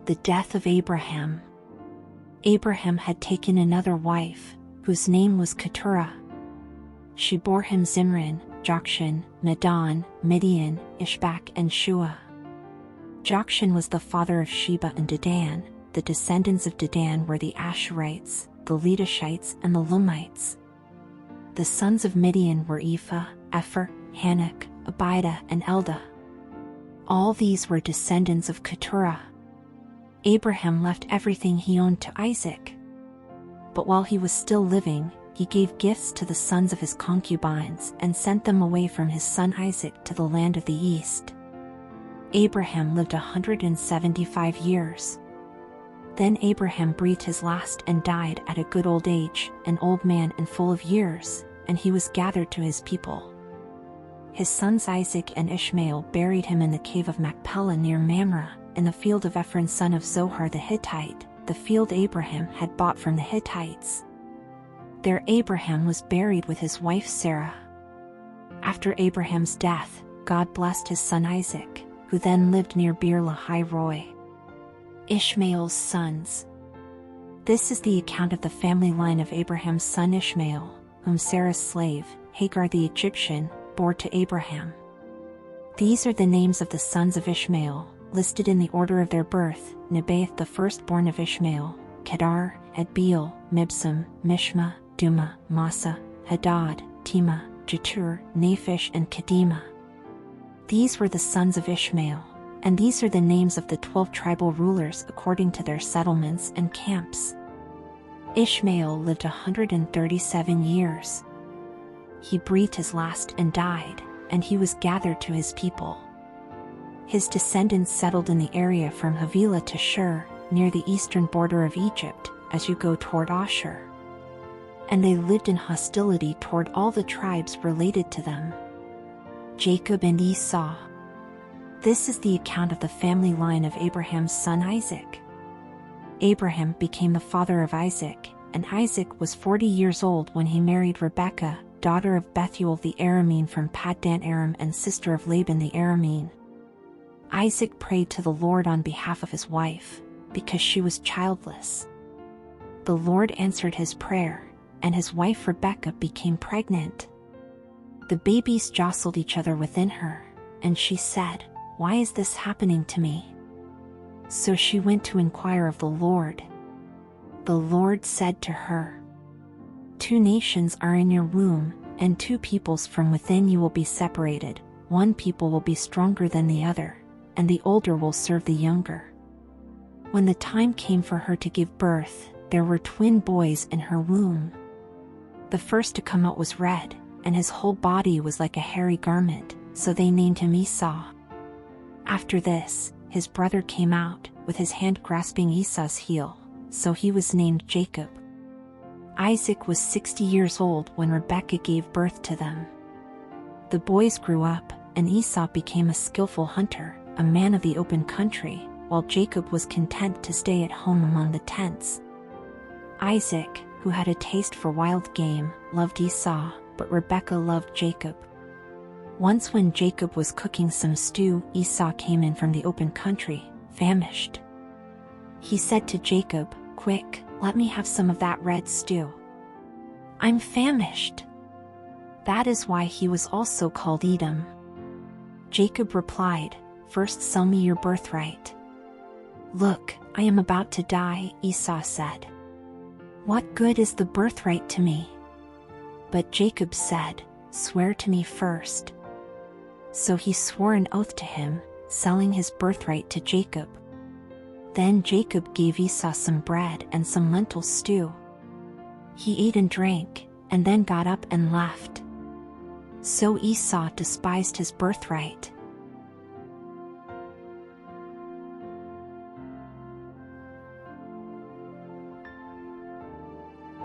The death of Abraham. Abraham had taken another wife, whose name was Keturah. She bore him Zimran, Jokshan, Medan, Midian, Ishbak and Shua. Jokshan was the father of Sheba and Dedan. The descendants of Dedan were the Asherites, the Letushites and the Lumites. The sons of Midian were Ephah, Epher, Hanok, Abida and Eldah. All these were descendants of Keturah. Abraham left everything he owned to Isaac. But while he was still living, he gave gifts to the sons of his concubines and sent them away from his son Isaac to the land of the east. Abraham lived 175 years. Then Abraham breathed his last and died at a good old age, an old man and full of years, and he was gathered to his people. His sons Isaac and Ishmael buried him in the cave of Machpelah near Mamre, in the field of Ephron son of Zohar the Hittite, the field Abraham had bought from the Hittites. There Abraham was buried with his wife Sarah. After Abraham's death, God blessed his son Isaac, who then lived near Beer Lahai Roi. Ishmael's sons. This is the account of the family line of Abraham's son Ishmael, whom Sarah's slave, Hagar the Egyptian, bore to Abraham. These are the names of the sons of Ishmael, listed in the order of their birth: Nebaioth the firstborn of Ishmael, Kedar, Adbeel, Mibsam, Mishma, Duma, Massa, Hadad, Tema, Jetur, Naphish and Kedemah. These were the sons of Ishmael, and these are the names of the 12 tribal rulers according to their settlements and camps. Ishmael lived 137 years. He breathed his last and died, and he was gathered to his people. His descendants settled in the area from Havilah to Shur, near the eastern border of Egypt, as you go toward Ashur. And they lived in hostility toward all the tribes related to them. Jacob and Esau. This is the account of the family line of Abraham's son Isaac. Abraham became the father of Isaac, and Isaac was 40 years old when he married Rebekah, daughter of Bethuel the Aramean from Paddan Aram and sister of Laban the Aramean. Isaac prayed to the Lord on behalf of his wife, because she was childless. The Lord answered his prayer, and his wife Rebekah became pregnant. The babies jostled each other within her, and she said, "Why is this happening to me?" So she went to inquire of the Lord. The Lord said to her, "Two nations are in your womb, and two peoples from within you will be separated. One people will be stronger than the other, and the older will serve the younger." When the time came for her to give birth, there were twin boys in her womb. The first to come out was red, and his whole body was like a hairy garment, so they named him Esau. After this, his brother came out, with his hand grasping Esau's heel, so he was named Jacob. Isaac was 60 years old when Rebekah gave birth to them. The boys grew up, and Esau became a skillful hunter, a man of the open country, while Jacob was content to stay at home among the tents. Isaac, who had a taste for wild game, loved Esau, but Rebekah loved Jacob. Once when Jacob was cooking some stew, Esau came in from the open country, famished. He said to Jacob, "Quick, let me have some of that red stew. I'm famished." That is why he was also called Edom. Jacob replied, "First sell me your birthright." "Look, I am about to die," Esau said. "What good is the birthright to me?" But Jacob said, "Swear to me first." So he swore an oath to him, selling his birthright to Jacob. Then Jacob gave Esau some bread and some lentil stew. He ate and drank, and then got up and left. So Esau despised his birthright.